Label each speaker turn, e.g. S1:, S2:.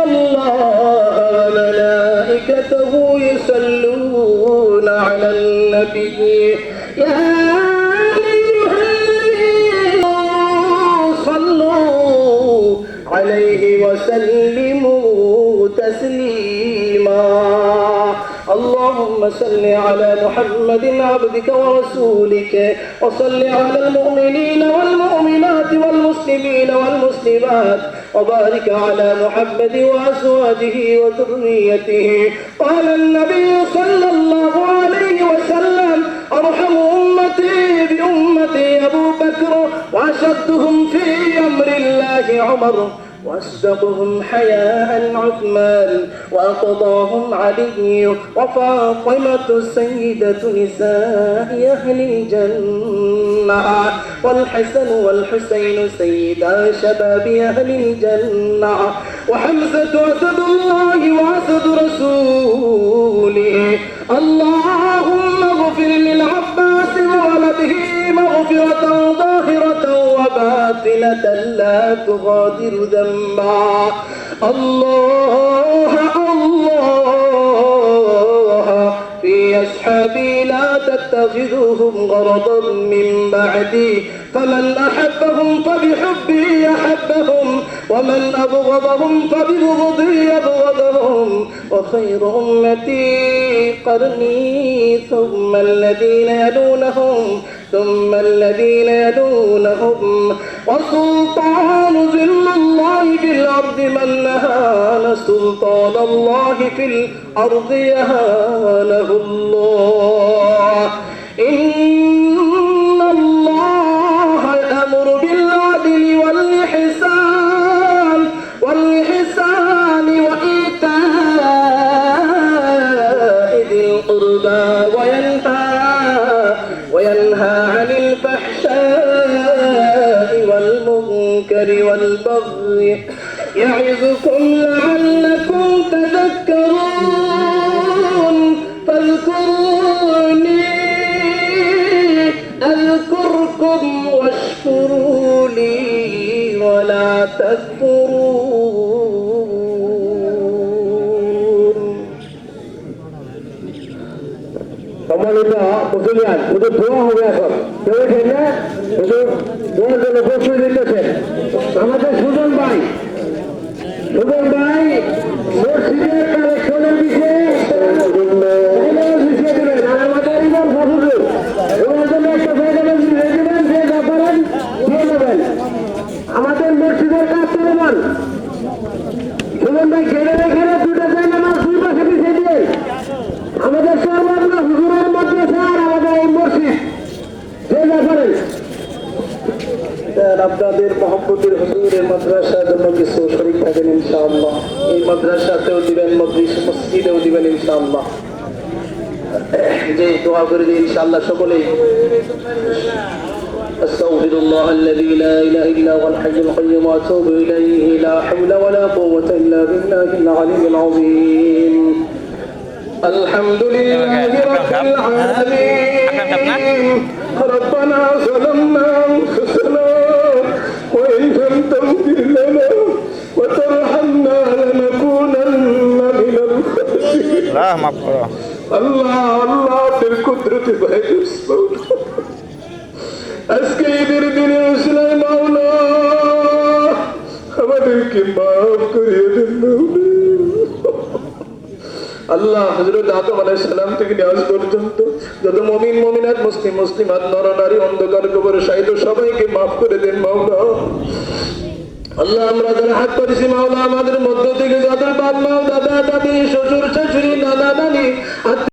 S1: الله وملائكته يصلون على النبي يا أيها الذين صلوا عليه وسلموا تسليما اللهم صل على محمد عبدك ورسولك وصل على المؤمنين والمؤمنات والمسلمين والمسلمات وبارك على محمد وأزواجه وذريته. قال النبي صلى الله عليه وسلم أرحم أمتي بأمتي أبو بكر وأشدهم في أمر الله عمر وأصدقهم حياء عثمان وأقضاهم علي وفاطمة سيدة نساء أهل الجنة والحسن والحسين سيدا شباب أهل الجنة وحمزة أسد الله وأسد رسوله. اللهم اغفر للعباس وولده مغفرة ظاهرة وباطنة لا تغادر ذنبا. الله الله في أصحابي لا تتخذوهم غرضا من بعدي فمن أحبهم فبحبي أحبهم ومن أبغضهم فببغضي أبغضهم وخير أمتي قرني ثم الذين يلونهم ثم الذين يلونهم وسلطان ذل الله في الأرض من نهان سلطان الله في الأرض يهانه الله. إن الله يأمر بالعدل والإحسان وإيتاء ذي القربى وينهى عن الفحشاء والمنكر والبغي يعظكم لعلكم تذكرون. فاذكروني أذكركم واشكروا لي ولا تكفرون.
S2: সম্মানিত মুসলিয়ান শুধু দোয়া হবে এখন কেউ উঠেন না শুধু দোয়ার জন্য প্রস্তুতি দিতেছেন। আমাদের সুজন ভাই মসজিদের কালেকশনের বিষয়ে দিবেন আর আমাদের ইমাম শাহুজুর ওনার জন্য একটা ফাইনাল দিয়ে দিবেন যে যা পারেন দিয়ে দেবেন। আমাদের মসজিদের কাজ চলমান সুজন ভাই ঘেরে ঘেরে দুটো যায় না দুই পাশে পিছিয়ে দিয়ে আমাদের সর্বদা হুজুরের মধ্যে স্যার আমাদের এই মসজিদ যে ব্যাপারে
S1: আপনাদের মহব্বতের হুজুরের মাদ্রাসার জন্য কিছু শরীক থাকেন ইনশাআল্লাহ। এই মাদ্রাসাতেও দিবেন মসজিদেও দিবেন ইনশাআল্লাহ। যে দোয়া করে দিই ইনশাআল্লাহ সকলেই। أستغفر الله الذي لا إله إلا هو الحي القيوم وأتوب إليه لا حول ولا قوة إلا بالله العلي العظيم. الحمد لله رب العالمين. ربنا ظلمنا أنفسنا وإن لم تغفر لنا وترحمنا لنكونن من الخاسرين. الله بالقدرة بهجس مولا আজকে ঈদের দিনে আসলে মাওলা আমাদেরকে মাফ করিয়ে দেন আল্লাহ। হযরত আদম আলাইহিস সালাম থেকে আজ পর্যন্ত যত মুমিন মুমিনাত মুসলিম মুসলিমাত নর নারী অন্ধকার কবরে শাহিদ সবাইকে মাফ করে দেন মাওলা। আল্লাহ আমরা যারা হাত পাচ্ছি মাওলা আমাদের মধ্য থেকে যাদের বাপ মা দাদা দাদি শ্বশুর শাশুড়ি নানা নানি